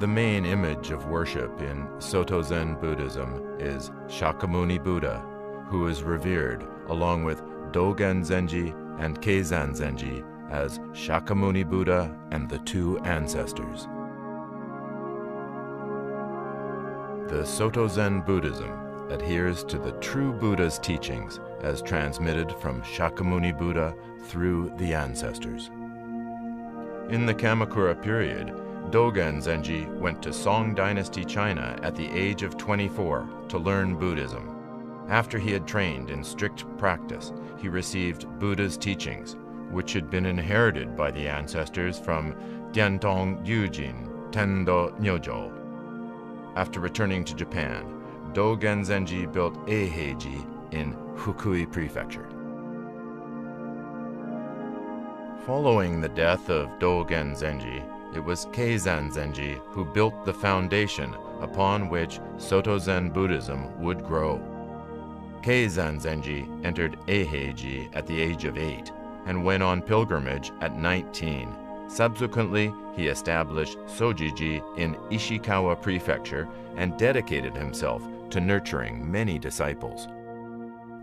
The main image of worship in Soto Zen Buddhism is Shakyamuni Buddha, who is revered along with Dogen Zenji and Keizan Zenji as Shakyamuni Buddha and the two ancestors. The Soto Zen Buddhism adheres to the true Buddha's teachings as transmitted from Shakyamuni Buddha through the ancestors. In the Kamakura period, Dogen Zenji went to Song Dynasty China at the age of 24 to learn Buddhism. After he had trained in strict practice, he received Buddha's teachings, which had been inherited by the ancestors from Diantong Gyujin Tendo Nyojo. After returning to Japan, Dogen Zenji built Eiheiji in Fukui Prefecture. Following the death of Dogen Zenji, it was Keizan Zenji who built the foundation upon which Soto Zen Buddhism would grow. Keizan Zenji entered Eiheiji at the age of 8 and went on pilgrimage at 19. Subsequently, he established Sojiji in Ishikawa Prefecture and dedicated himself to nurturing many disciples.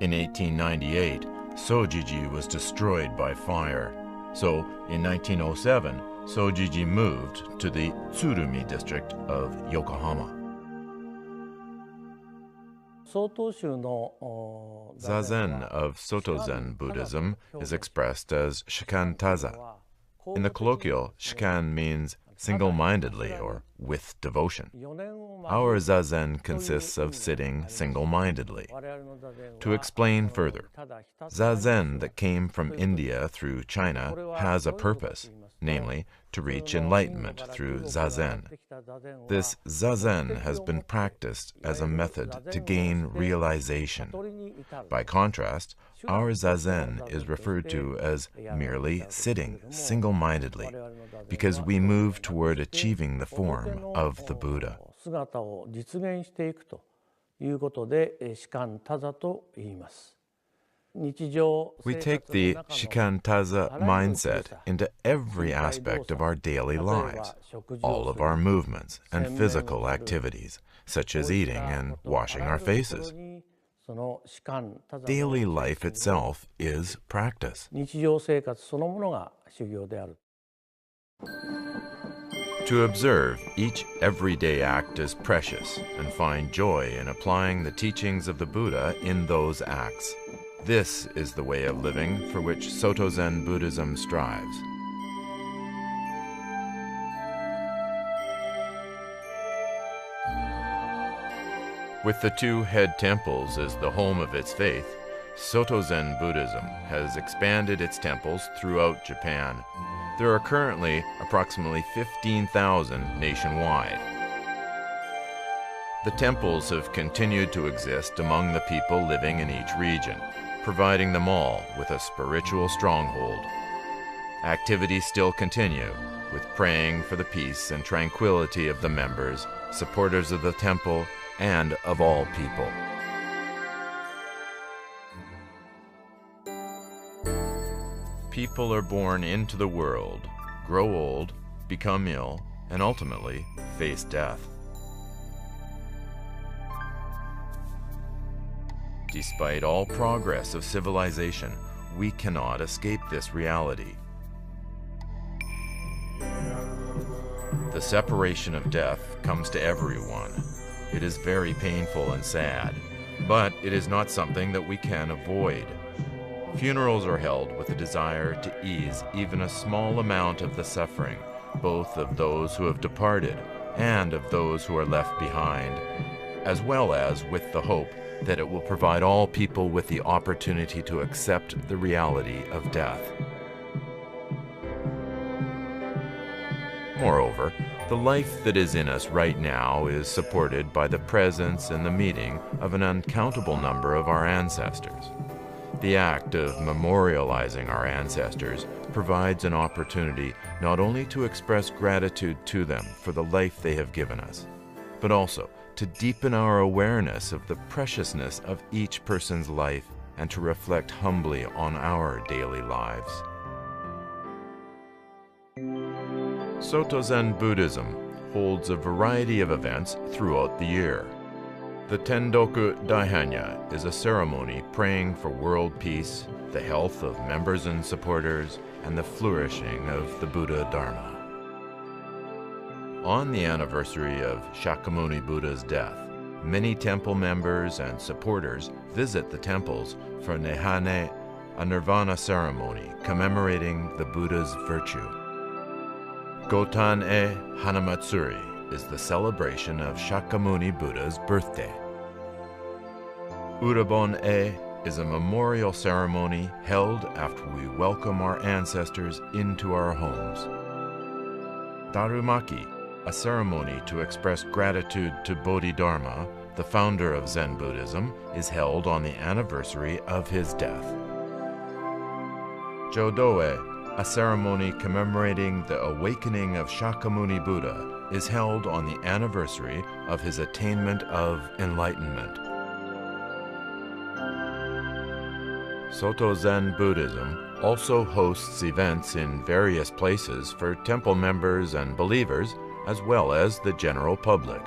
In 1898, Sojiji was destroyed by fire. So, in 1907, Sojiji moved to the Tsurumi district of Yokohama. Zazen of Soto Zen Buddhism is expressed as shikantaza. In the colloquial, shikan means single-mindedly or with devotion. Our zazen consists of sitting single-mindedly. To explain further, zazen that came from India through China has a purpose, namely, to reach enlightenment through zazen. This zazen has been practiced as a method to gain realization. By contrast, our zazen is referred to as merely sitting single-mindedly, because we move toward achieving the form of the Buddha. We take the shikantaza mindset into every aspect of our daily lives, all of our movements and physical activities, such as eating and washing our faces. Daily life itself is practice. To observe each everyday act as precious and find joy in applying the teachings of the Buddha in those acts. This is the way of living for which Soto Zen Buddhism strives. With the two head temples as the home of its faith, Soto Zen Buddhism has expanded its temples throughout Japan. There are currently approximately 15,000 nationwide. The temples have continued to exist among the people living in each region, providing them all with a spiritual stronghold. Activities still continue, with praying for the peace and tranquility of the members, supporters of the temple, and of all people. People are born into the world, grow old, become ill, and ultimately face death. Despite all progress of civilization, we cannot escape this reality. The separation of death comes to everyone. It is very painful and sad, but it is not something that we can avoid. Funerals are held with a desire to ease even a small amount of the suffering, both of those who have departed and of those who are left behind, as well as with the hope that it will provide all people with the opportunity to accept the reality of death. Moreover, the life that is in us right now is supported by the presence and the meeting of an uncountable number of our ancestors. The act of memorializing our ancestors provides an opportunity not only to express gratitude to them for the life they have given us, but also to deepen our awareness of the preciousness of each person's life and to reflect humbly on our daily lives. Soto Zen Buddhism holds a variety of events throughout the year. The Tendoku Daihanya is a ceremony praying for world peace, the health of members and supporters, and the flourishing of the Buddha Dharma. On the anniversary of Shakyamuni Buddha's death, many temple members and supporters visit the temples for Nehane, a nirvana ceremony commemorating the Buddha's virtue. Gotan-e Hanamatsuri is the celebration of Shakyamuni Buddha's birthday. Urabon-e is a memorial ceremony held after we welcome our ancestors into our homes. Darumaki, a ceremony to express gratitude to Bodhidharma, the founder of Zen Buddhism, is held on the anniversary of his death. Jodo-e, a ceremony commemorating the awakening of Shakyamuni Buddha, is held on the anniversary of his attainment of enlightenment. Soto Zen Buddhism also hosts events in various places for temple members and believers, as well as the general public.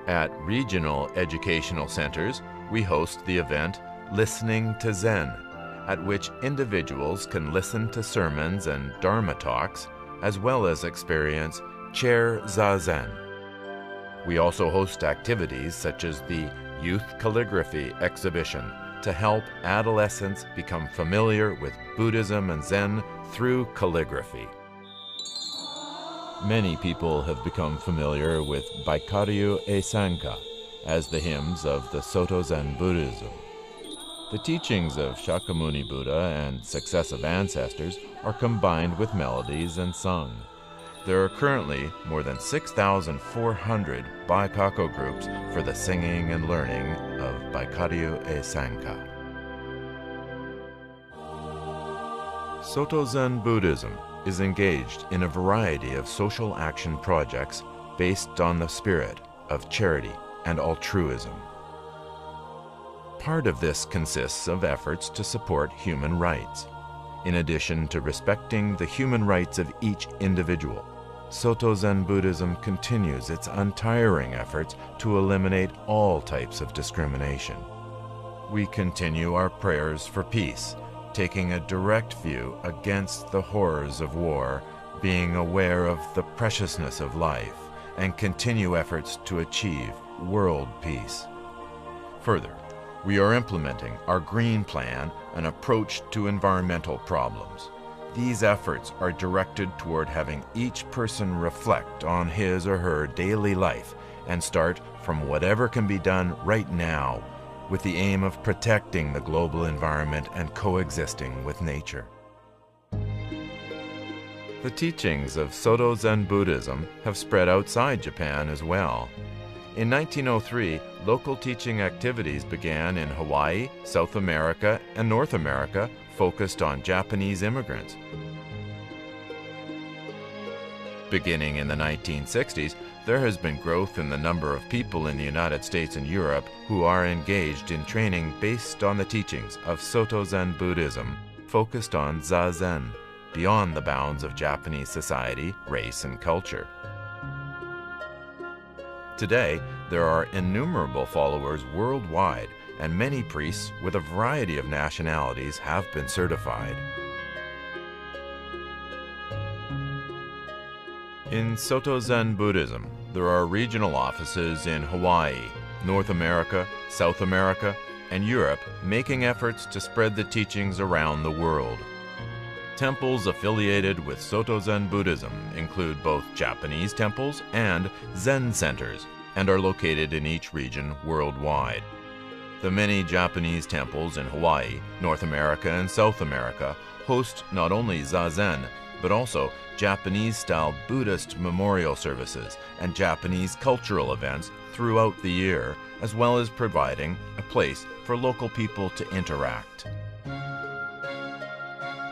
At regional educational centers, we host the event Listening to Zen, at which individuals can listen to sermons and Dharma talks, as well as experience Chair Zazen. We also host activities such as the Youth Calligraphy Exhibition to help adolescents become familiar with Buddhism and Zen through calligraphy. Many people have become familiar with Baikaryu e Sanka as the hymns of the Soto Zen Buddhism. The teachings of Shakyamuni Buddha and successive ancestors are combined with melodies and sung. There are currently more than 6,400 Baikako groups for the singing and learning of Baikaryu e Sanka. Soto Zen Buddhism is engaged in a variety of social action projects based on the spirit of charity and altruism. Part of this consists of efforts to support human rights. In addition to respecting the human rights of each individual, Soto Zen Buddhism continues its untiring efforts to eliminate all types of discrimination. We continue our prayers for peace, taking a direct view against the horrors of war, being aware of the preciousness of life, and continue efforts to achieve world peace. Further, we are implementing our Green Plan, an approach to environmental problems. These efforts are directed toward having each person reflect on his or her daily life and start from whatever can be done right now, with the aim of protecting the global environment and coexisting with nature. The teachings of Soto Zen Buddhism have spread outside Japan as well. In 1903, local teaching activities began in Hawaii, South America, and North America, focused on Japanese immigrants. Beginning in the 1960s, there has been growth in the number of people in the United States and Europe who are engaged in training based on the teachings of Soto Zen Buddhism, focused on Zazen, beyond the bounds of Japanese society, race, and culture. Today, there are innumerable followers worldwide, and many priests with a variety of nationalities have been certified. In Soto Zen Buddhism, there are regional offices in Hawaii, North America, South America, and Europe, making efforts to spread the teachings around the world. Temples affiliated with Soto Zen Buddhism include both Japanese temples and Zen centers, and are located in each region worldwide. The many Japanese temples in Hawaii, North America, and South America host not only Zazen, but also Japanese-style Buddhist memorial services and Japanese cultural events throughout the year, as well as providing a place for local people to interact.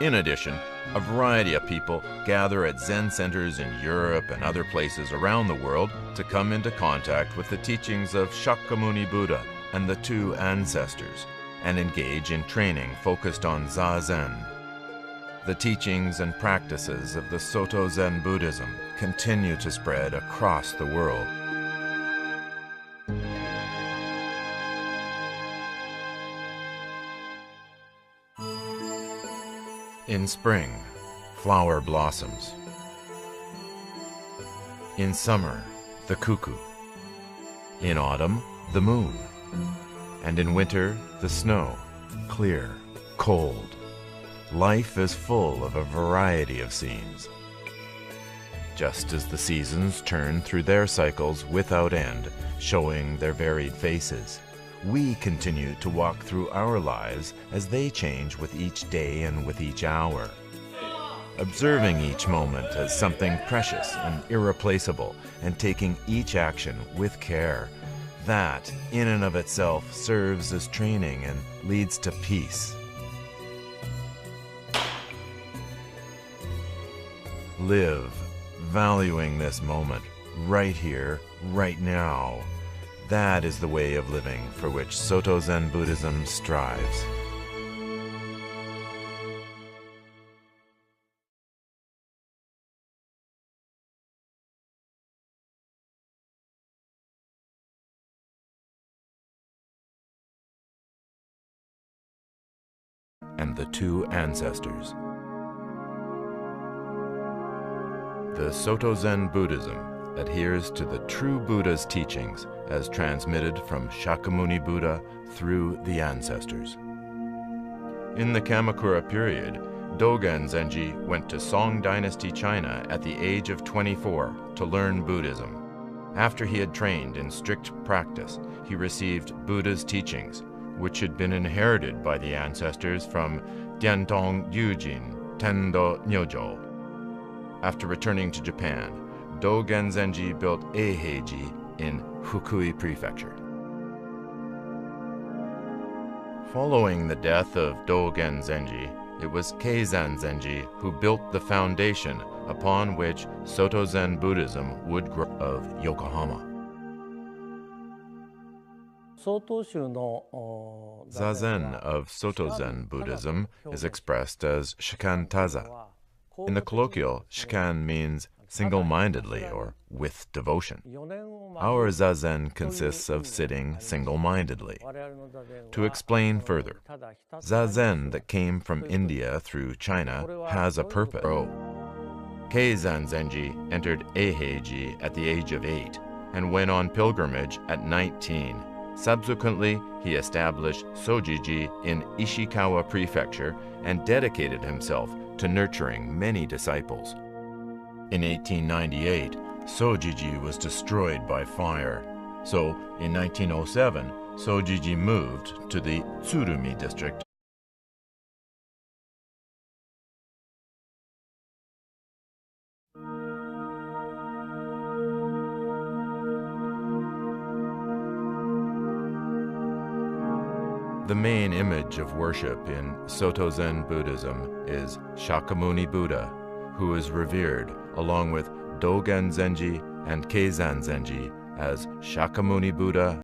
In addition, a variety of people gather at Zen centers in Europe and other places around the world to come into contact with the teachings of Shakyamuni Buddha and the two ancestors, and engage in training focused on Zazen. the teachings and practices of the Soto Zen Buddhism continue to spread across the world. In spring, flower blossoms. In summer, the cuckoo. In autumn, the moon. And in winter, the snow, clear, cold. Life is full of a variety of scenes. Just as the seasons turn through their cycles without end, showing their varied faces, we continue to walk through our lives as they change with each day and with each hour. Observing each moment as something precious and irreplaceable, and taking each action with care, that, in and of itself, serves as training and leads to peace. Live, valuing this moment, right here, right now. That is the way of living for which Soto Zen Buddhism strives. And the two ancestors. The Soto Zen Buddhism adheres to the true Buddha's teachings as transmitted from Shakyamuni Buddha through the ancestors. In the Kamakura period, Dogen Zenji went to Song Dynasty China at the age of 24 to learn Buddhism. After he had trained in strict practice, he received Buddha's teachings, which had been inherited by the ancestors from Diantong Gyujin Tendo Nyojo. After returning to Japan, Dogen Zenji built Eiheiji in Fukui Prefecture. Following the death of Dogen Zenji, it was Keizan Zenji who built the foundation upon which Soto Zen Buddhism would grow of Yokohama. Zazen of Soto Zen Buddhism is expressed as shikantaza. In the colloquial, shikan means single-mindedly or with devotion. Our zazen consists of sitting single-mindedly. To explain further, zazen that came from India through China has a purpose. Keizan Zenji entered Eiheiji at the age of 8 and went on pilgrimage at 19. Subsequently, he established Sojiji in Ishikawa Prefecture and dedicated himself to nurturing many disciples. In 1898, Sojiji was destroyed by fire. So, in 1907, Sojiji moved to the Tsurumi district. The main image of worship in Soto Zen Buddhism is Shakyamuni Buddha, who is revered along with Dogen Zenji and Keizan Zenji as Shakyamuni Buddha